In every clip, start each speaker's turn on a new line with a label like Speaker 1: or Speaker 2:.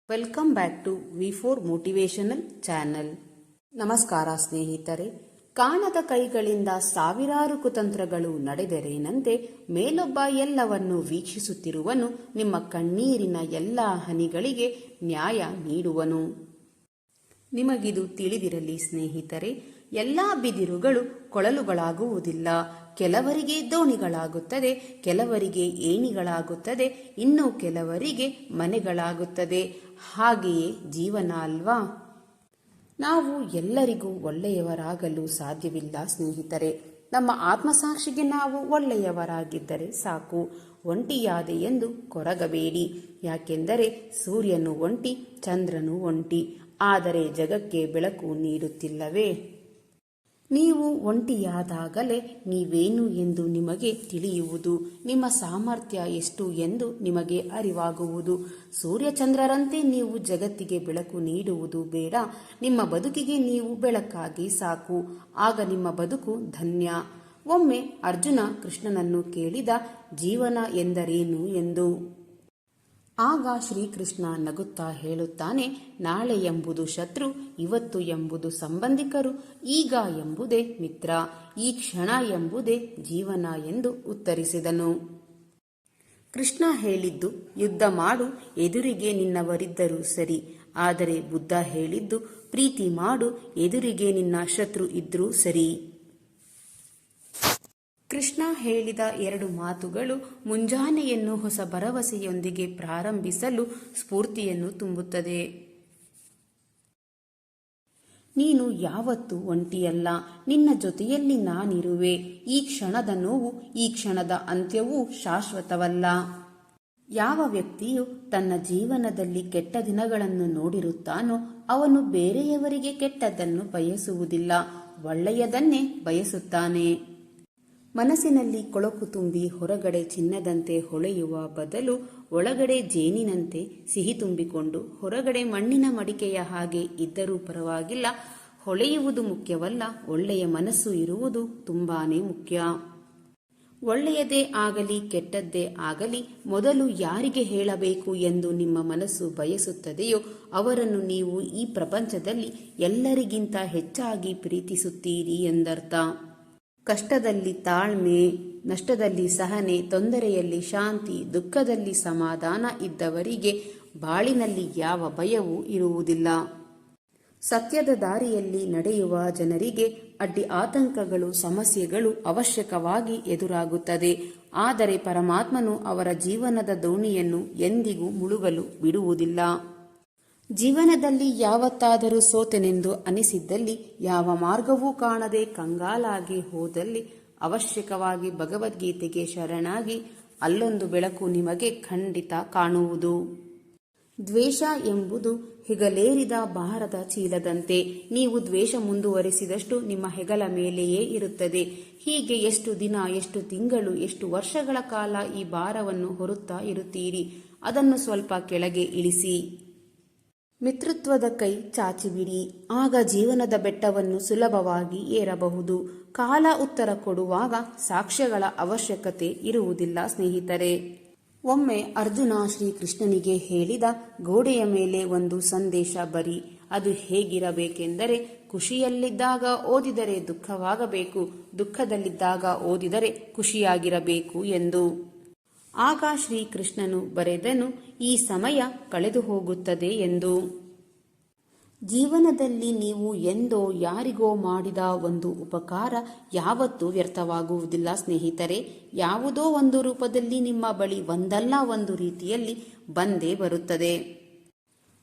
Speaker 1: Welcome back to V4 motivational channel. ನಮಸ್ಕಾರ ಸ್ನೇಹಿತರೆ. ಕಾಣದ ಕೈಗಳಿಂದ ಸಾವಿರಾರು ಕುತಂತ್ರಗಳು ನಡೆದರೇನಂತೆ ಮೇಲೊಬ್ಬ ಎಲ್ಲವನ್ನು ವೀಕ್ಷಿಸುತ್ತಿರುವನು, ನಿಮ್ಮ ಕಣ್ಣೀರಿನ ಎಲ್ಲ ಹನಿಗಳಿಗೆ ನ್ಯಾಯ ನೀಡುವನು. ನಿಮಗಿದು ತಿಳಿದಿರಲಿ ಸ್ನೇಹಿತರೆ, ಎಲ್ಲ ಬಿದಿರುಗಳು ಕೊಳಲುಗಳಾಗುವುದಿಲ್ಲ. ಕೆಲವರಿಗೆ ದೋಣಿಗಳಾಗುತ್ತದೆ, ಕೆಲವರಿಗೆ ಏಣಿಗಳಾಗುತ್ತದೆ, ಇನ್ನು ಕೆಲವರಿಗೆ ಮನೆಗಳಾಗುತ್ತದೆ. ಹಾಗೆಯೇ ಜೀವನ ಅಲ್ವಾ? ನಾವು ಎಲ್ಲರಿಗೂ ಒಳ್ಳೆಯವರಾಗಲು ಸಾಧ್ಯವಿಲ್ಲ ಸ್ನೇಹಿತರೆ. ನಮ್ಮ ಆತ್ಮಸಾಕ್ಷಿಗೆ ನಾವು ಒಳ್ಳೆಯವರಾಗಿದ್ದರೆ ಸಾಕು. ಒಂಟಿಯಾದೆ ಎಂದು ಕೊರಗಬೇಡಿ. ಯಾಕೆಂದರೆ ಸೂರ್ಯನು ಒಂಟಿ, ಚಂದ್ರನು ಒಂಟಿ, ಆದರೆ ಜಗಕ್ಕೆ ಬೆಳಕು ನೀಡುತ್ತಿಲ್ಲವೇ? ನೀವು ಒಂಟಿಯಾದಾಗಲೇ ನೀವೇನು ಎಂದು ನಿಮಗೆ ತಿಳಿಯುವುದು, ನಿಮ್ಮ ಸಾಮರ್ಥ್ಯ ಎಷ್ಟು ಎಂದು ನಿಮಗೆ ಅರಿವಾಗುವುದು. ಸೂರ್ಯಚಂದ್ರರಂತೆ ನೀವು ಜಗತ್ತಿಗೆ ಬೆಳಕು ನೀಡುವುದು ಬೇಡ. ನಿಮ್ಮ ಬದುಕಿಗೆ ನೀವು ಬೆಳಕಾಗಿ ಸಾಕು. ಆಗ ನಿಮ್ಮ ಬದುಕು ಧನ್ಯ. ಒಮ್ಮೆ ಅರ್ಜುನ ಕೃಷ್ಣನನ್ನು ಕೇಳಿದ, ಜೀವನ ಎಂದರೇನು ಎಂದು. ಆಗ ಶ್ರೀಕೃಷ್ಣ ನಗುತ್ತಾ ಹೇಳುತ್ತಾನೆ, ನಾಳೆ ಎಂಬುದು ಶತ್ರು, ಇವತ್ತು ಎಂಬುದು ಸಂಬಂಧಿಕರು, ಈಗ ಎಂಬುದೇ ಮಿತ್ರ, ಈ ಕ್ಷಣ ಎಂಬುದೇ ಜೀವನ ಎಂದು ಉತ್ತರಿಸಿದನು. ಕೃಷ್ಣ ಹೇಳಿದ್ದು ಯುದ್ಧ ಮಾಡು, ಎದುರಿಗೆ ನಿನ್ನವರಿದ್ದರೂ ಸರಿ. ಆದರೆ ಬುದ್ಧ ಹೇಳಿದ್ದು ಪ್ರೀತಿ ಮಾಡು, ಎದುರಿಗೆ ನಿನ್ನ ಶತ್ರು ಇದ್ರೂ ಸರಿ. ಕೃಷ್ಣ ಹೇಳಿದ ಎರಡು ಮಾತುಗಳು ಮುಂಜಾನೆಯನ್ನು ಹೊಸ ಭರವಸೆಯೊಂದಿಗೆ ಪ್ರಾರಂಭಿಸಲು ಸ್ಫೂರ್ತಿಯನ್ನು ತುಂಬುತ್ತದೆ. ನೀನು ಯಾವತ್ತೂ ಒಂಟಿಯಲ್ಲ, ನಿನ್ನ ಜೊತೆಯಲ್ಲಿ ನಾನಿರುವೆ. ಈ ಕ್ಷಣದ ನೋವು, ಈ ಕ್ಷಣದ ಅಂತ್ಯವೂ ಶಾಶ್ವತವಲ್ಲ. ಯಾವ ವ್ಯಕ್ತಿಯು ತನ್ನ ಜೀವನದಲ್ಲಿ ಕೆಟ್ಟ ದಿನಗಳನ್ನು ನೋಡಿರುತ್ತಾನೋ ಅವನು ಬೇರೆಯವರಿಗೆ ಕೆಟ್ಟದ್ದನ್ನು ಬಯಸುವುದಿಲ್ಲ, ಒಳ್ಳೆಯದನ್ನೇ ಬಯಸುತ್ತಾನೆ. ಮನಸ್ಸಿನಲ್ಲಿ ಕೊಳಕು ತುಂಬಿ ಹೊರಗಡೆ ಚಿನ್ನದಂತೆ ಹೊಳೆಯುವ ಬದಲು ಒಳಗಡೆ ಜೇನಿನಂತೆ ಸಿಹಿ ತುಂಬಿಕೊಂಡು ಹೊರಗಡೆ ಮಣ್ಣಿನ ಮಡಿಕೆಯ ಹಾಗೆ ಇದ್ದರೂ ಪರವಾಗಿಲ್ಲ. ಹೊಳೆಯುವುದು ಮುಖ್ಯವಲ್ಲ, ಒಳ್ಳೆಯ ಮನಸ್ಸು ಇರುವುದು ತುಂಬಾನೇ ಮುಖ್ಯ. ಒಳ್ಳೆಯದೇ ಆಗಲಿ ಕೆಟ್ಟದ್ದೇ ಆಗಲಿ ಮೊದಲು ಯಾರಿಗೆ ಹೇಳಬೇಕು ಎಂದು ನಿಮ್ಮ ಮನಸ್ಸು ಬಯಸುತ್ತದೆಯೋ ಅವರನ್ನು ನೀವು ಈ ಪ್ರಪಂಚದಲ್ಲಿ ಎಲ್ಲರಿಗಿಂತ ಹೆಚ್ಚಾಗಿ ಪ್ರೀತಿಸುತ್ತೀರಿ ಎಂದರ್ಥ. ಕಷ್ಟದಲ್ಲಿ ತಾಳ್ಮೆ, ನಷ್ಟದಲ್ಲಿ ಸಹನೆ, ತೊಂದರೆಯಲ್ಲಿ ಶಾಂತಿ, ದುಃಖದಲ್ಲಿ ಸಮಾಧಾನ ಇದ್ದವರಿಗೆ ಬಾಳಿನಲ್ಲಿ ಯಾವ ಭಯವೂ ಇರುವುದಿಲ್ಲ. ಸತ್ಯದ ದಾರಿಯಲ್ಲಿ ನಡೆಯುವ ಜನರಿಗೆ ಅಡ್ಡಿ ಆತಂಕಗಳು, ಸಮಸ್ಯೆಗಳು ಅವಶ್ಯಕವಾಗಿ ಎದುರಾಗುತ್ತದೆ. ಆದರೆ ಪರಮಾತ್ಮನು ಅವರ ಜೀವನದ ದೋಣಿಯನ್ನು ಎಂದಿಗೂ ಮುಳುಗಲು ಬಿಡುವುದಿಲ್ಲ. ಜೀವನದಲ್ಲಿ ಯಾವತ್ತಾದರೂ ಸೋತೆನೆಂದು ಅನಿಸಿದ್ದಲ್ಲಿ, ಯಾವ ಮಾರ್ಗವೂ ಕಾಣದೆ ಕಂಗಾಲಾಗಿ ಹೋದಲ್ಲಿ ಅವಶ್ಯಕವಾಗಿ ಭಗವದ್ಗೀತೆಗೆ ಶರಣಾಗಿ, ಅಲ್ಲೊಂದು ಬೆಳಕು ನಿಮಗೆ ಖಂಡಿತ ಕಾಣುವುದು. ದ್ವೇಷ ಎಂಬುದು ಹೆಗಲೇರಿದ ಭಾರದ ಚೀಲದಂತೆ. ನೀವು ದ್ವೇಷ ಮುಂದುವರಿಸಿದಷ್ಟು ನಿಮ್ಮ ಹೆಗಲ ಮೇಲೆಯೇ ಇರುತ್ತದೆ. ಹೀಗೆ ಎಷ್ಟು ದಿನ, ಎಷ್ಟು ತಿಂಗಳು, ಎಷ್ಟು ವರ್ಷಗಳ ಕಾಲ ಈ ಭಾರವನ್ನು ಹೊರುತ್ತಾ ಇರುತ್ತೀರಿ? ಅದನ್ನು ಸ್ವಲ್ಪ ಕೆಳಗೆ ಇಳಿಸಿ. ಮಿತ್ರತ್ವದ ಕೈ ಚಾಚಿಬಿಡಿ, ಆಗ ಜೀವನದ ಬೆಟ್ಟವನ್ನು ಸುಲಭವಾಗಿ ಏರಬಹುದು. ಕಾಲ ಉತ್ತರ ಕೊಡುವಾಗ ಸಾಕ್ಷ್ಯಗಳ ಅವಶ್ಯಕತೆ ಇರುವುದಿಲ್ಲ ಸ್ನೇಹಿತರೆ. ಒಮ್ಮೆ ಅರ್ಜುನ ಶ್ರೀಕೃಷ್ಣನಿಗೆ ಹೇಳಿದ, ಗೋಡೆಯ ಮೇಲೆ ಒಂದು ಸಂದೇಶ ಬರಿ. ಅದು ಹೇಗಿರಬೇಕೆಂದರೆ, ಖುಷಿಯಲ್ಲಿದ್ದಾಗ ಓದಿದರೆ ದುಃಖವಾಗಬೇಕು, ದುಃಖದಲ್ಲಿದ್ದಾಗ ಓದಿದರೆ ಖುಷಿಯಾಗಿರಬೇಕು ಎಂದು. ಆಗ ಶ್ರೀಕೃಷ್ಣನು ಬರೆದನು, ಈ ಸಮಯ ಕಳೆದು ಹೋಗುತ್ತದೆ ಎಂದು. ಜೀವನದಲ್ಲಿ ನೀವು ಎಂದೋ ಯಾರಿಗೋ ಮಾಡಿದ ಒಂದು ಉಪಕಾರ ಯಾವತ್ತೂ ವ್ಯರ್ಥವಾಗುವುದಿಲ್ಲ ಸ್ನೇಹಿತರೆ. ಯಾವುದೋ ಒಂದು ರೂಪದಲ್ಲಿ ನಿಮ್ಮ ಬಳಿ ಒಂದಲ್ಲ ಒಂದು ರೀತಿಯಲ್ಲಿ ಬಂದೇ ಬರುತ್ತದೆ.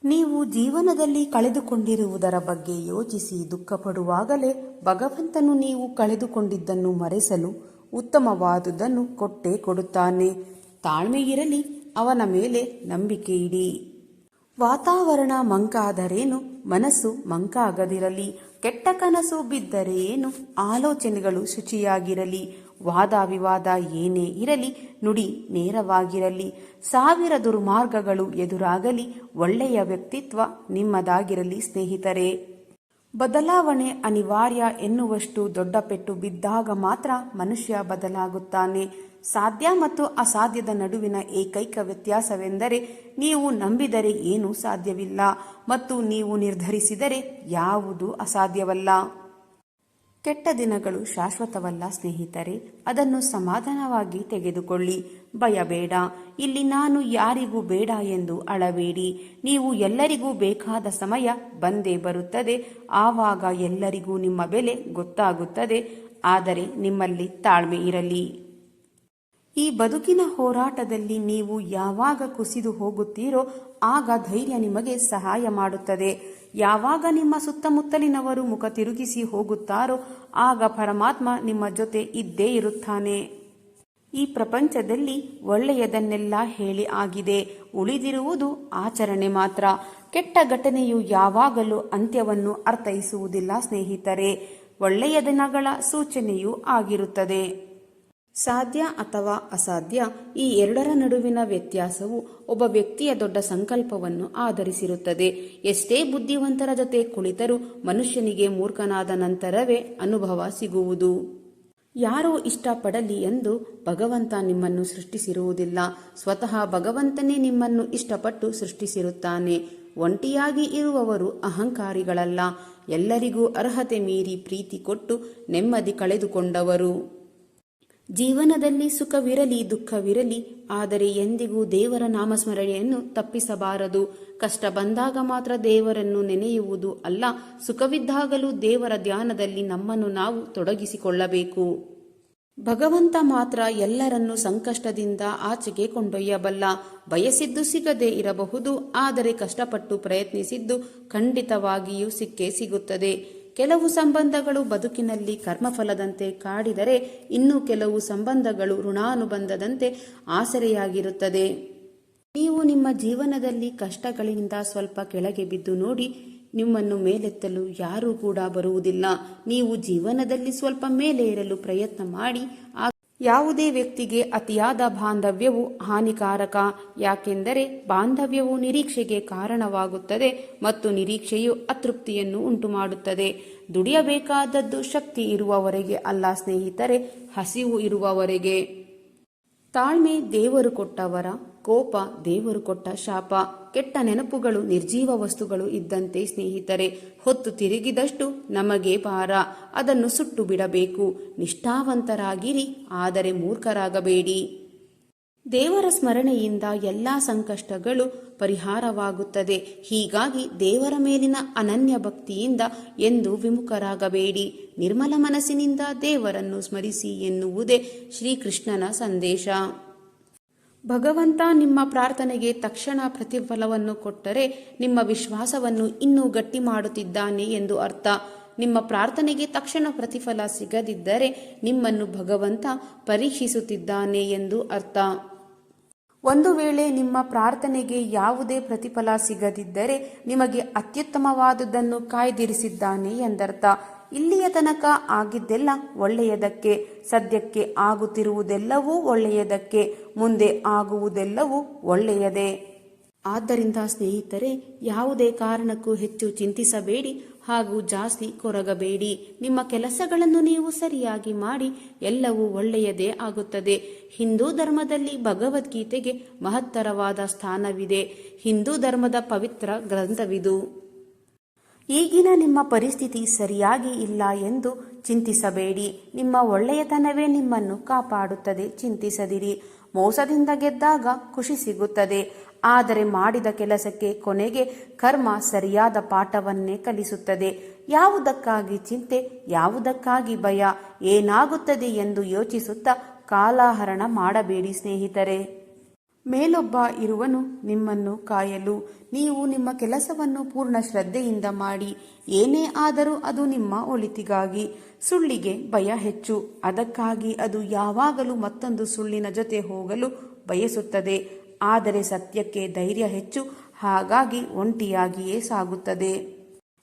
Speaker 1: ನೀವು ಜೀವನದಲ್ಲಿ ಕಳೆದುಕೊಂಡಿರುವುದರ ಬಗ್ಗೆ ಯೋಚಿಸಿ ದುಃಖಪಡುವಾಗಲೇ ಭಗವಂತನು ನೀವು ಕಳೆದುಕೊಂಡಿದ್ದನ್ನು ಮರೆಸಲು ಉತ್ತಮವಾದುದನ್ನು ಕೊಟ್ಟೇ ಕೊಡುತ್ತಾನೆ. ತಾಳ್ಮೆಯಿರಲಿ, ಅವನ ಮೇಲೆ ನಂಬಿಕೆ ಇಡಿ. ವಾತಾವರಣ ಮಂಕಾದರೇನು, ಮನಸ್ಸು ಮಂಕಾಗದಿರಲಿ. ಕೆಟ್ಟ ಕನಸು ಬಿದ್ದರೆ ಏನು, ಆಲೋಚನೆಗಳು ಶುಚಿಯಾಗಿರಲಿ. ವಾದ ವಿವಾದ ಏನೇ ಇರಲಿ, ನುಡಿ ನೇರವಾಗಿರಲಿ. 1000 ದುರ್ಮಾರ್ಗಗಳು ಎದುರಾಗಲಿ, ಒಳ್ಳೆಯ ವ್ಯಕ್ತಿತ್ವ ನಿಮ್ಮದಾಗಿರಲಿ ಸ್ನೇಹಿತರೆ. ಬದಲಾವಣೆ ಅನಿವಾರ್ಯ ಎನ್ನುವಷ್ಟು ದೊಡ್ಡ ಪೆಟ್ಟು ಬಿದ್ದಾಗ ಮಾತ್ರ ಮನುಷ್ಯ ಬದಲಾಗುತ್ತಾನೆ. ಸಾಧ್ಯ ಮತ್ತು ಅಸಾಧ್ಯದ ನಡುವಿನ ಏಕೈಕ ವ್ಯತ್ಯಾಸವೆಂದರೆ ನೀವು ನಂಬಿದರೆ ಏನೂ ಸಾಧ್ಯವಿಲ್ಲ ಮತ್ತು ನೀವು ನಿರ್ಧರಿಸಿದರೆ ಯಾವುದೂ ಅಸಾಧ್ಯವಲ್ಲ. ಕೆಟ್ಟ ದಿನಗಳು ಶಾಶ್ವತವಲ್ಲ ಸ್ನೇಹಿತರೆ, ಅದನ್ನು ಸಮಾಧಾನವಾಗಿ ತೆಗೆದುಕೊಳ್ಳಿ. ಭಯಬೇಡ. ಇಲ್ಲಿ ನಾನು ಯಾರಿಗೂ ಬೇಡ ಎಂದು ಅಳಬೇಡಿ. ನೀವು ಎಲ್ಲರಿಗೂ ಬೇಕಾದ ಸಮಯ ಬಂದೇ ಬರುತ್ತದೆ. ಆವಾಗ ಎಲ್ಲರಿಗೂ ನಿಮ್ಮ ಬೆಲೆ ಗೊತ್ತಾಗುತ್ತದೆ. ಆದರೆ ನಿಮ್ಮಲ್ಲಿ ತಾಳ್ಮೆ ಇರಲಿ. ಈ ಬದುಕಿನ ಹೋರಾಟದಲ್ಲಿ ನೀವು ಯಾವಾಗ ಕುಸಿದು ಹೋಗುತ್ತೀರೋ ಆಗ ಧೈರ್ಯ ನಿಮಗೆ ಸಹಾಯ ಮಾಡುತ್ತದೆ. ಯಾವಾಗ ನಿಮ್ಮ ಸುತ್ತಮುತ್ತಲಿನವರು ಮುಖ ತಿರುಗಿಸಿ ಹೋಗುತ್ತಾರೋ ಆಗ ಪರಮಾತ್ಮ ನಿಮ್ಮ ಜೊತೆ ಇದ್ದೇ ಇರುತ್ತಾನೆ. ಈ ಪ್ರಪಂಚದಲ್ಲಿ ಒಳ್ಳೆಯದನ್ನೆಲ್ಲ ಹೇಳಿ ಆಗಿದೆ. ಉಳಿದಿರುವುದು ಆಚರಣೆ ಮಾತ್ರ. ಕೆಟ್ಟ ಘಟನೆಯು ಯಾವಾಗಲೂ ಅಂತ್ಯವನ್ನು ಅರ್ಥೈಸುವುದಿಲ್ಲ ಸ್ನೇಹಿತರೆ, ಒಳ್ಳೆಯ ದಿನಗಳ ಸೂಚನೆಯೂ ಆಗಿರುತ್ತದೆ. ಸಾಧ್ಯ ಅಥವಾ ಅಸಾಧ್ಯ, ಈ ಎರಡರ ನಡುವಿನ ವ್ಯತ್ಯಾಸವು ಒಬ್ಬ ವ್ಯಕ್ತಿಯ ದೊಡ್ಡ ಸಂಕಲ್ಪವನ್ನು ಆಧರಿಸಿರುತ್ತದೆ. ಎಷ್ಟೇ ಬುದ್ಧಿವಂತರ ಜೊತೆ ಕುಳಿತರೂ ಮನುಷ್ಯನಿಗೆ ಮೂರ್ಖನಾದ ನಂತರವೇ ಅನುಭವ ಸಿಗುವುದು. ಯಾರೋ ಇಷ್ಟಪಡಲಿ ಎಂದು ಭಗವಂತ ನಿಮ್ಮನ್ನು ಸೃಷ್ಟಿಸಿರುವುದಿಲ್ಲ. ಸ್ವತಃ ಭಗವಂತನೇ ನಿಮ್ಮನ್ನು ಇಷ್ಟಪಟ್ಟು ಸೃಷ್ಟಿಸಿರುತ್ತಾನೆ. ಒಂಟಿಯಾಗಿ ಇರುವವರು ಅಹಂಕಾರಿಗಳಲ್ಲ, ಎಲ್ಲರಿಗೂ ಅರ್ಹತೆ ಮೀರಿ ಪ್ರೀತಿ ಕೊಟ್ಟು ನೆಮ್ಮದಿ ಕಳೆದುಕೊಂಡವರು. ಜೀವನದಲ್ಲಿ ಸುಖವಿರಲಿ ದುಃಖವಿರಲಿ, ಆದರೆ ಎಂದಿಗೂ ದೇವರ ನಾಮಸ್ಮರಣೆಯನ್ನು ತಪ್ಪಿಸಬಾರದು. ಕಷ್ಟ ಬಂದಾಗ ಮಾತ್ರ ದೇವರನ್ನು ನೆನೆಯುವುದು ಅಲ್ಲ, ಸುಖವಿದ್ದಾಗಲೂ ದೇವರ ಧ್ಯಾನದಲ್ಲಿ ನಮ್ಮನ್ನು ನಾವು ತೊಡಗಿಸಿಕೊಳ್ಳಬೇಕು. ಭಗವಂತ ಮಾತ್ರ ಎಲ್ಲರನ್ನೂ ಸಂಕಷ್ಟದಿಂದ ಆಚೆಗೆ ಕೊಂಡೊಯ್ಯಬಲ್ಲ. ಬಯಸಿದ್ದು ಸಿಗದೇ ಇರಬಹುದು, ಆದರೆ ಕಷ್ಟಪಟ್ಟು ಪ್ರಯತ್ನಿಸಿದ್ದು ಖಂಡಿತವಾಗಿಯೂ ಸಿಕ್ಕೇ ಸಿಗುತ್ತದೆ. ಕೆಲವು ಸಂಬಂಧಗಳು ಬದುಕಿನಲ್ಲಿ ಕರ್ಮಫಲದಂತೆ ಕಾಡಿದರೆ, ಇನ್ನು ಕೆಲವು ಸಂಬಂಧಗಳು ಋಣಾನುಬಂಧದಂತೆ ಆಸರೆಯಾಗಿರುತ್ತದೆ. ನೀವು ನಿಮ್ಮ ಜೀವನದಲ್ಲಿ ಕಷ್ಟಗಳಿಂದ ಸ್ವಲ್ಪ ಕೆಳಗೆ ಬಿದ್ದು ನೋಡಿ, ನಿಮ್ಮನ್ನು ಮೇಲೆತ್ತಲು ಯಾರೂ ಕೂಡ ಬರುವುದಿಲ್ಲ. ನೀವು ಜೀವನದಲ್ಲಿ ಸ್ವಲ್ಪ ಮೇಲೆ ಏರಲು ಪ್ರಯತ್ನ ಮಾಡಿ. ಯಾವುದೇ ವ್ಯಕ್ತಿಗೆ ಅತಿಯಾದ ಬಾಂಧವ್ಯವು ಹಾನಿಕಾರಕ. ಯಾಕೆಂದರೆ ಬಾಂಧವ್ಯವು ನಿರೀಕ್ಷೆಗೆ ಕಾರಣವಾಗುತ್ತದೆ ಮತ್ತು ನಿರೀಕ್ಷೆಯು ಅತೃಪ್ತಿಯನ್ನು ಉಂಟುಮಾಡುತ್ತದೆ. ದುಡಿಯಬೇಕಾದದ್ದು ಶಕ್ತಿ ಇರುವವರೆಗೆ ಅಲ್ಲ ಸ್ನೇಹಿತರೆ, ಹಸಿವು ಇರುವವರೆಗೆ. ತಾಳ್ಮೆ ದೇವರು ಕೊಟ್ಟ ವರ, ಕೋಪ ದೇವರು ಕೊಟ್ಟ ಶಾಪ. ಕೆಟ್ಟ ನೆನಪುಗಳು ನಿರ್ಜೀವ ವಸ್ತುಗಳು ಇದ್ದಂತೆ ಸ್ನೇಹಿತರೆ, ಹೊತ್ತು ತಿರುಗಿದಷ್ಟು ನಮಗೆ ಭಾರ. ಅದನ್ನು ಸುಟ್ಟು ಬಿಡಬೇಕು. ನಿಷ್ಠಾವಂತರಾಗಿರಿ, ಆದರೆ ಮೂರ್ಖರಾಗಬೇಡಿ. ದೇವರ ಸ್ಮರಣೆಯಿಂದ ಎಲ್ಲ ಸಂಕಷ್ಟಗಳು ಪರಿಹಾರವಾಗುತ್ತದೆ. ಹೀಗಾಗಿ ದೇವರ ಮೇಲಿನ ಅನನ್ಯ ಭಕ್ತಿಯಿಂದ ಎಂದೂ ವಿಮುಖರಾಗಬೇಡಿ. ನಿರ್ಮಲ ಮನಸ್ಸಿನಿಂದ ದೇವರನ್ನು ಸ್ಮರಿಸಿ ಎನ್ನುವುದೇ ಶ್ರೀಕೃಷ್ಣನ ಸಂದೇಶ. ಭಗವಂತ ನಿಮ್ಮ ಪ್ರಾರ್ಥನೆಗೆ ತಕ್ಷಣ ಪ್ರತಿಫಲವನ್ನು ಕೊಟ್ಟರೆ ನಿಮ್ಮ ವಿಶ್ವಾಸವನ್ನು ಇನ್ನೂ ಗಟ್ಟಿ ಮಾಡುತ್ತಿದ್ದಾನೆ ಎಂದು ಅರ್ಥ. ನಿಮ್ಮ ಪ್ರಾರ್ಥನೆಗೆ ತಕ್ಷಣ ಪ್ರತಿಫಲ ಸಿಗದಿದ್ದರೆ ನಿಮ್ಮನ್ನು ಭಗವಂತ ಪರೀಕ್ಷಿಸುತ್ತಿದ್ದಾನೆ ಎಂದು ಅರ್ಥ. ಒಂದು ವೇಳೆ ನಿಮ್ಮ ಪ್ರಾರ್ಥನೆಗೆ ಯಾವುದೇ ಪ್ರತಿಫಲ ಸಿಗದಿದ್ದರೆ ನಿಮಗೆ ಅತ್ಯುತ್ತಮವಾದುದನ್ನು ಕಾಯ್ದಿರಿಸಿದ್ದಾನೆ ಎಂದರ್ಥ. ಇಲ್ಲಿಯ ತನಕ ಆಗಿದ್ದೆಲ್ಲ ಒಳ್ಳೆಯದಕ್ಕೆ, ಸದ್ಯಕ್ಕೆ ಆಗುತ್ತಿರುವುದೆಲ್ಲವೂ ಒಳ್ಳೆಯದಕ್ಕೆ, ಮುಂದೆ ಆಗುವುದೆಲ್ಲವೂ ಒಳ್ಳೆಯದೇ. ಆದ್ದರಿಂದ ಸ್ನೇಹಿತರೆ, ಯಾವುದೇ ಕಾರಣಕ್ಕೂ ಹೆಚ್ಚು ಚಿಂತಿಸಬೇಡಿ ಹಾಗೂ ಜಾಸ್ತಿ ಕೊರಗಬೇಡಿ. ನಿಮ್ಮ ಕೆಲಸಗಳನ್ನು ನೀವು ಸರಿಯಾಗಿ ಮಾಡಿ, ಎಲ್ಲವೂ ಒಳ್ಳೆಯದೇ ಆಗುತ್ತದೆ. ಹಿಂದೂ ಧರ್ಮದಲ್ಲಿ ಭಗವದ್ಗೀತೆಗೆ ಮಹತ್ತರವಾದ ಸ್ಥಾನವಿದೆ. ಹಿಂದೂ ಧರ್ಮದ ಪವಿತ್ರ ಗ್ರಂಥವಿದು. ಈಗಿನ ನಿಮ್ಮ ಪರಿಸ್ಥಿತಿ ಸರಿಯಾಗಿ ಇಲ್ಲ ಎಂದು ಚಿಂತಿಸಬೇಡಿ. ನಿಮ್ಮ ಒಳ್ಳೆಯತನವೇ ನಿಮ್ಮನ್ನು ಕಾಪಾಡುತ್ತದೆ. ಚಿಂತಿಸದಿರಿ. ಮೋಸದಿಂದ ಗೆದ್ದಾಗ ಖುಷಿ ಸಿಗುತ್ತದೆ, ಆದರೆ ಮಾಡಿದ ಕೆಲಸಕ್ಕೆ ಕೊನೆಗೆ ಕರ್ಮ ಸರಿಯಾದ ಪಾಠವನ್ನೇ ಕಲಿಸುತ್ತದೆ. ಯಾವುದಕ್ಕಾಗಿ ಚಿಂತೆ, ಯಾವುದಕ್ಕಾಗಿ ಭಯ, ಏನಾಗುತ್ತದೆ ಎಂದು ಯೋಚಿಸುತ್ತಾ ಕಾಲಹರಣ ಮಾಡಬೇಡಿ ಸ್ನೇಹಿತರೆ. ಮೇಲೊಬ್ಬ ಇರುವನು ನಿಮ್ಮನ್ನು ಕಾಯಲು. ನೀವು ನಿಮ್ಮ ಕೆಲಸವನ್ನು ಪೂರ್ಣ ಶ್ರದ್ಧೆಯಿಂದ ಮಾಡಿ. ಏನೇ ಆದರೂ ಅದು ನಿಮ್ಮ ಒಳಿತಿಗಾಗಿ. ಸುಳ್ಳಿಗೆ ಭಯ ಹೆಚ್ಚು, ಅದಕ್ಕಾಗಿ ಅದು ಯಾವಾಗಲೂ ಮತ್ತೊಂದು ಸುಳ್ಳಿನ ಜೊತೆ ಹೋಗಲು ಬಯಸುತ್ತದೆ. ಆದರೆ ಸತ್ಯಕ್ಕೆ ಧೈರ್ಯ ಹೆಚ್ಚು, ಹಾಗಾಗಿ ಒಂಟಿಯಾಗಿಯೇ ಸಾಗುತ್ತದೆ.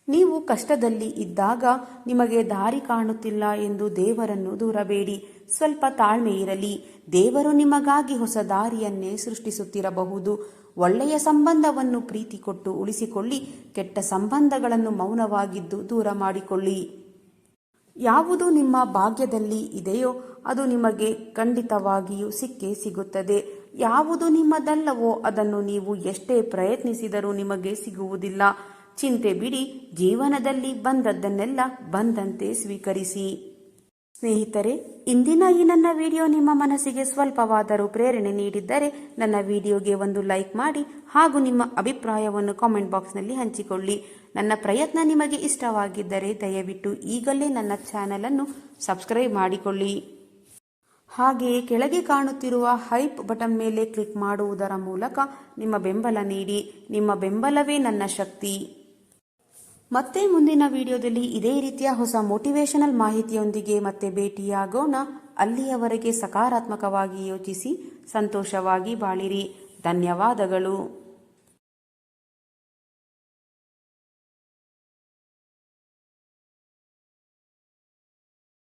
Speaker 1: ನೀವು ಕಷ್ಟದಲ್ಲಿ ಇದ್ದಾಗ ನಿಮಗೆ ದಾರಿ ಕಾಣುತ್ತಿಲ್ಲ ಎಂದು ದೇವರನ್ನು ದೂರಬೇಡಿ. ಸ್ವಲ್ಪ ತಾಳ್ಮೆ ಇರಲಿ. ದೇವರು ನಿಮಗಾಗಿ ಹೊಸ ದಾರಿಯನ್ನೇ ಸೃಷ್ಟಿಸುತ್ತಿರಬಹುದು. ಒಳ್ಳೆಯ ಸಂಬಂಧವನ್ನು ಪ್ರೀತಿ ಕೊಟ್ಟು ಉಳಿಸಿಕೊಳ್ಳಿ. ಕೆಟ್ಟ ಸಂಬಂಧಗಳನ್ನು ಮೌನವಾಗಿದ್ದು ದೂರ ಮಾಡಿಕೊಳ್ಳಿ. ಯಾವುದು ನಿಮ್ಮ ಭಾಗ್ಯದಲ್ಲಿ ಇದೆಯೋ ಅದು ನಿಮಗೆ ಖಂಡಿತವಾಗಿಯೂ ಸಿಕ್ಕೇ ಸಿಗುತ್ತದೆ. ಯಾವುದು ನಿಮ್ಮದಲ್ಲವೋ ಅದನ್ನು ನೀವು ಎಷ್ಟೇ ಪ್ರಯತ್ನಿಸಿದರೂ ನಿಮಗೆ ಸಿಗುವುದಿಲ್ಲ. ಚಿಂತೆ ಬಿಡಿ. ಜೀವನದಲ್ಲಿ ಬಂದದ್ದನ್ನೆಲ್ಲ ಬಂದಂತೆ ಸ್ವೀಕರಿಸಿ. ಸ್ನೇಹಿತರೆ, ಇಂದಿನ ಈ ನನ್ನ ವಿಡಿಯೋ ನಿಮ್ಮ ಮನಸ್ಸಿಗೆ ಸ್ವಲ್ಪವಾದರೂ ಪ್ರೇರಣೆ ನೀಡಿದ್ದರೆ ನನ್ನ ವಿಡಿಯೋಗೆ ಒಂದು ಲೈಕ್ ಮಾಡಿ ಹಾಗೂ ನಿಮ್ಮ ಅಭಿಪ್ರಾಯವನ್ನು ಕಾಮೆಂಟ್ ಬಾಕ್ಸ್ನಲ್ಲಿ ಹಂಚಿಕೊಳ್ಳಿ. ನನ್ನ ಪ್ರಯತ್ನ ನಿಮಗೆ ಇಷ್ಟವಾಗಿದ್ದರೆ ದಯವಿಟ್ಟು ಈಗಲೇ ನನ್ನ ಚಾನಲನ್ನು ಸಬ್ಸ್ಕ್ರೈಬ್ ಮಾಡಿಕೊಳ್ಳಿ. ಹಾಗೆಯೇ ಕೆಳಗೆ ಕಾಣುತ್ತಿರುವ ಹೈಪ್ ಬಟನ್ ಮೇಲೆ ಕ್ಲಿಕ್ ಮಾಡುವುದರ ಮೂಲಕ ನಿಮ್ಮ ಬೆಂಬಲ ನೀಡಿ. ನಿಮ್ಮ ಬೆಂಬಲವೇ ನನ್ನ ಶಕ್ತಿ. ಮತ್ತೆ ಮುಂದಿನ ವಿಡಿಯೋದಲ್ಲಿ ಇದೇ ರೀತಿಯ ಹೊಸ ಮೋಟಿವೇಶನಲ್ ಮಾಹಿತಿಯೊಂದಿಗೆ ಮತ್ತೆ ಭೇಟಿಯಾಗೋಣ. ಅಲ್ಲಿಯವರೆಗೆ ಸಕಾರಾತ್ಮಕವಾಗಿ ಯೋಚಿಸಿ ಸಂತೋಷವಾಗಿ ಬಾಳಿರಿ. ಧನ್ಯವಾದಗಳು.